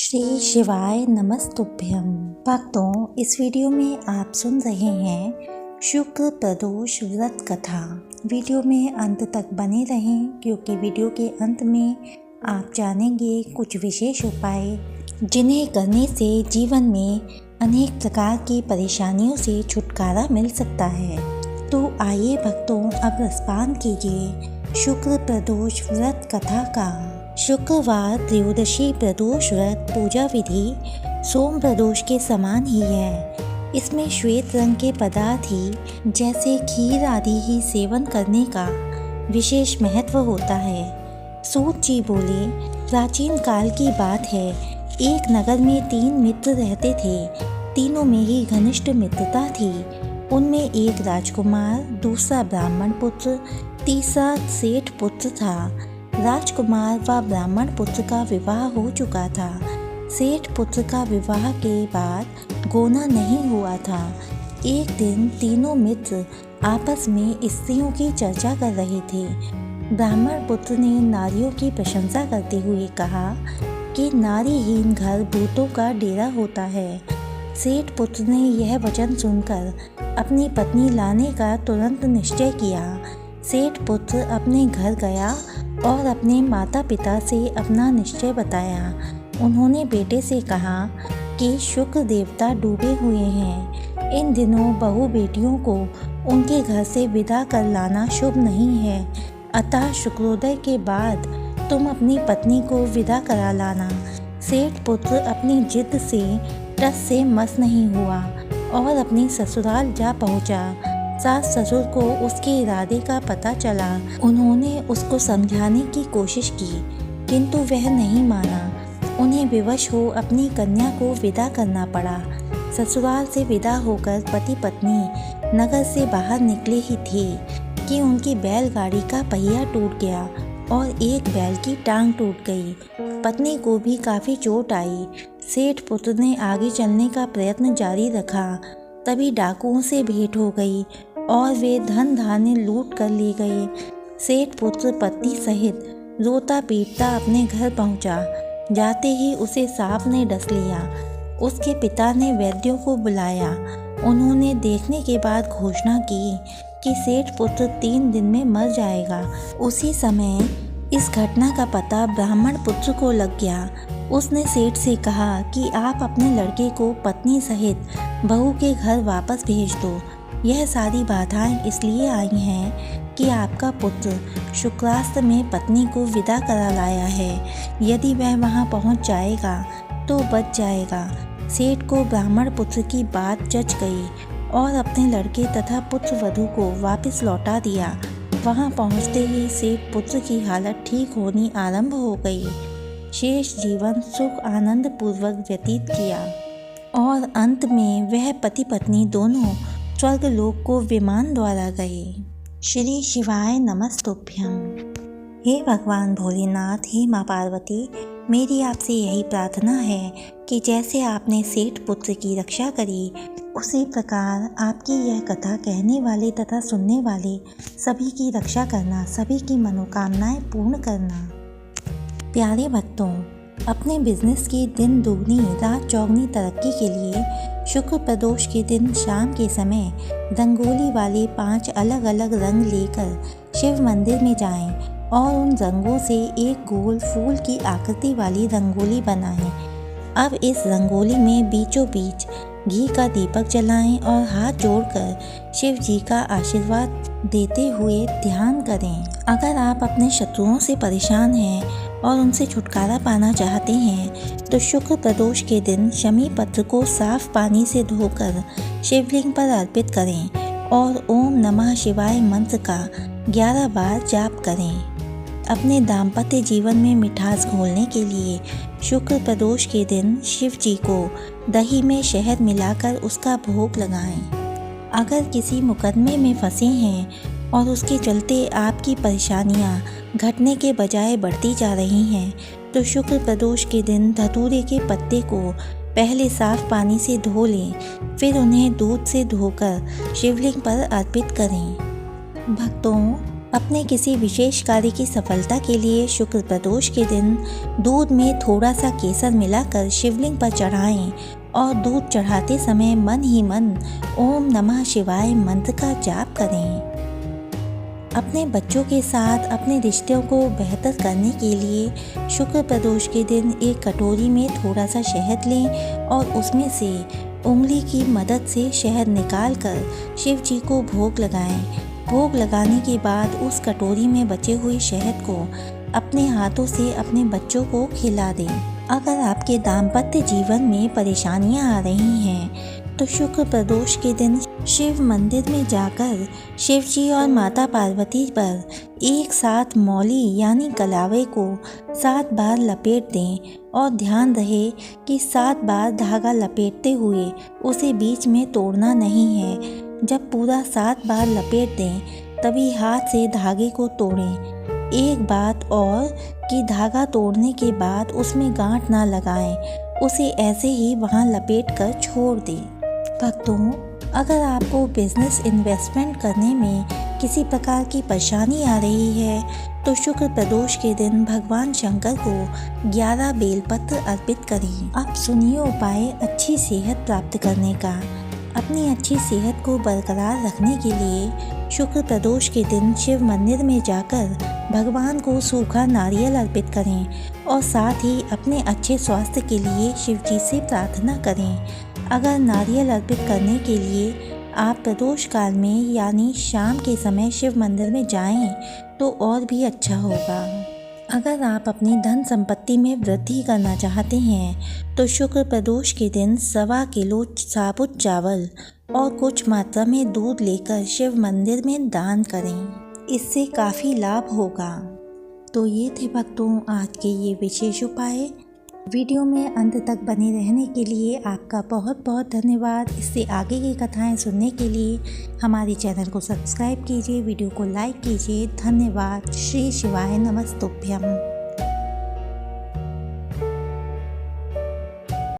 श्री शिवाय नमस्तुभ्यम। भक्तों, इस वीडियो में आप सुन रहे हैं शुक्र प्रदोष व्रत कथा। वीडियो में अंत तक बने रहें क्योंकि वीडियो के अंत में आप जानेंगे कुछ विशेष उपाय जिन्हें करने से जीवन में अनेक प्रकार की परेशानियों से छुटकारा मिल सकता है। तो आइए भक्तों, अब रसपान कीजिए शुक्र प्रदोष व्रत कथा का। शुक्रवार त्रयोदशी प्रदोष व्रत पूजा विधि सोम प्रदोष के समान ही है। इसमें श्वेत रंग के पदार्थ ही जैसे खीर आदि ही सेवन करने का विशेष महत्व होता है। सूत जी बोले, प्राचीन काल की बात है, एक नगर में 3 मित्र रहते थे। तीनों में ही घनिष्ठ मित्रता थी। उनमें एक राजकुमार, दूसरा ब्राह्मण पुत्र, तीसरा सेठ पुत्र था। राजकुमार व ब्राह्मण पुत्र का विवाह हो चुका था। सेठ पुत्र का विवाह के बाद गोना नहीं हुआ था। एक दिन तीनों मित्र आपस में स्त्रियों की चर्चा कर रहे थे। ब्राह्मण पुत्र ने नारियों की प्रशंसा करते हुए कहा कि नारीहीन घर भूतों का डेरा होता है। सेठ पुत्र ने यह वचन सुनकर अपनी पत्नी लाने का तुरंत निश्चय किया। सेठ पुत्र अपने घर गया और अपने माता पिता से अपना निश्चय बताया। उन्होंने बेटे से कहा कि शुक्र देवता डूबे हुए हैं। इन दिनों बहू बेटियों को उनके घर से विदा कर लाना शुभ नहीं है। अतः शुक्रोदय के बाद तुम अपनी पत्नी को विदा करा लाना। सेठ पुत्र अपनी जिद से टस से मस नहीं हुआ और अपनी ससुराल जा पहुंचा। सास ससुर को उसके इरादे का पता चला। उन्होंने उसको समझाने की कोशिश की किंतु वह नहीं माना। उन्हें विवश हो अपनी कन्या को विदा करना पड़ा। ससुराल से विदा होकर पति पत्नी नगर से बाहर निकले ही थे कि उनकी बैलगाड़ी का पहिया टूट गया और एक बैल की टांग टूट गई। पत्नी को भी काफ़ी चोट आई। सेठ पुत्र ने आगे चलने का प्रयत्न जारी रखा। तभी डाकुओं से भेंट हो गई और वे धन धान्य लूट कर ले गए। सेठ पुत्र पत्नी सहित रोता पीटता अपने घर पहुंचा। जाते ही उसे सांप ने डस लिया। उसके पिता ने वैद्यों को बुलाया। उन्होंने देखने के बाद घोषणा की कि सेठ पुत्र 3 दिन में मर जाएगा। उसी समय इस घटना का पता ब्राह्मण पुत्र को लग गया। उसने सेठ से कहा कि आप अपने लड़के को पत्नी सहित बहू के घर वापस भेज दो। यह सारी बाधाएं इसलिए आई हैं कि आपका पुत्र शुक्रास्त में पत्नी को विदा करा लाया है। यदि वह वहां पहुंच जाएगा तो बच जाएगा। सेठ को ब्राह्मण पुत्र की बात जच गई और अपने लड़के तथा पुत्र वधू को वापस लौटा दिया। वहां पहुंचते ही सेठ पुत्र की हालत ठीक होनी आरंभ हो गई। शेष जीवन सुख आनंद पूर्वक व्यतीत किया और अंत में वह पति पत्नी दोनों स्वर्गलोक को विमान द्वारा गए। श्री शिवाय नमस्तुभ्यम। हे भगवान भोलेनाथ, हे माँ पार्वती, मेरी आपसे यही प्रार्थना है कि जैसे आपने सेठ पुत्र की रक्षा करी, उसी प्रकार आपकी यह कथा कहने वाले तथा सुनने वाले सभी की रक्षा करना, सभी की मनोकामनाएं पूर्ण करना। प्यारे भक्तों, अपने बिजनेस की दिन दुगनी रात चौगनी तरक्की के लिए शुक्र प्रदोष के दिन शाम के समय रंगोली वाले 5 अलग अलग रंग लेकर शिव मंदिर में जाएं और उन रंगों से एक गोल फूल की आकृति वाली रंगोली बनाएं। अब इस रंगोली में बीचों बीच घी का दीपक जलाएं और हाथ जोड़कर शिव जी का आशीर्वाद देते हुए ध्यान करें। अगर आप अपने शत्रुओं से परेशान हैं और उनसे छुटकारा पाना चाहते हैं तो शुक्र प्रदोष के दिन शमी पत्र को साफ पानी से धोकर शिवलिंग पर अर्पित करें और ओम नमः शिवाय मंत्र का 11 बार जाप करें। अपने दाम्पत्य जीवन में मिठास घोलने के लिए शुक्र प्रदोष के दिन शिव जी को दही में शहद मिलाकर उसका भोग लगाएं। अगर किसी मुकदमे में फंसे हैं और उसके चलते आपकी परेशानियां घटने के बजाय बढ़ती जा रही हैं तो शुक्र प्रदोष के दिन धतूरे के पत्ते को पहले साफ पानी से धो लें, फिर उन्हें दूध से धोकर शिवलिंग पर अर्पित करें। भक्तों, अपने किसी विशेष कार्य की सफलता के लिए शुक्ल प्रदोष के दिन दूध में थोड़ा सा केसर मिलाकर शिवलिंग पर चढ़ाएं और दूध चढ़ाते समय मन ही मन ओम नमः शिवाय मंत्र का जाप करें। अपने बच्चों के साथ अपने रिश्तों को बेहतर करने के लिए शुक्र प्रदोष के दिन एक कटोरी में थोड़ा सा शहद लें और उसमें से उंगली की मदद से शहद निकालकर शिव जी को भोग लगाएं। भोग लगाने के बाद उस कटोरी में बचे हुए शहद को अपने हाथों से अपने बच्चों को खिला दें। अगर आपके दाम्पत्य जीवन में परेशानियां आ रही हैं तो शुक्र प्रदोष के दिन शिव मंदिर में जाकर शिव जी और माता पार्वती पर एक साथ मौली यानी कलावे को 7 बार लपेट दें और ध्यान रहे कि 7 बार धागा लपेटते हुए उसे बीच में तोड़ना नहीं है। जब पूरा 7 बार लपेट दें तभी हाथ से धागे को तोड़ें। एक बात और कि धागा तोड़ने के बाद उसमें गांठ ना लगाएं, उसे ऐसे ही वहां लपेट कर छोड़ दें। भक्तों, अगर आपको बिजनेस इन्वेस्टमेंट करने में किसी प्रकार की परेशानी आ रही है तो शुक्र प्रदोष के दिन भगवान शंकर को 11 बेलपत्र अर्पित करें। अब सुनिए उपाय अच्छी सेहत प्राप्त करने का। अपनी अच्छी सेहत को बरकरार रखने के लिए शुक्र प्रदोष के दिन शिव मंदिर में जाकर भगवान को सूखा नारियल अर्पित करें और साथ ही अपने अच्छे स्वास्थ्य के लिए शिव जी से प्रार्थना करें। अगर नारियल अर्पित करने के लिए आप प्रदोष काल में यानी शाम के समय शिव मंदिर में जाएं तो और भी अच्छा होगा। अगर आप अपनी धन संपत्ति में वृद्धि करना चाहते हैं तो शुक्र प्रदोष के दिन 1.25 किलो साबुत चावल और कुछ मात्रा में दूध लेकर शिव मंदिर में दान करें। इससे काफ़ी लाभ होगा। तो ये थे भक्तों आज के ये विशेष उपाय। वीडियो में अंत तक बने रहने के लिए आपका बहुत बहुत धन्यवाद। इससे आगे की कथाएं सुनने के लिए हमारे चैनल को सब्सक्राइब कीजिए, वीडियो को लाइक कीजिए। धन्यवाद। श्री शिवाय नमस्तुभ्यम।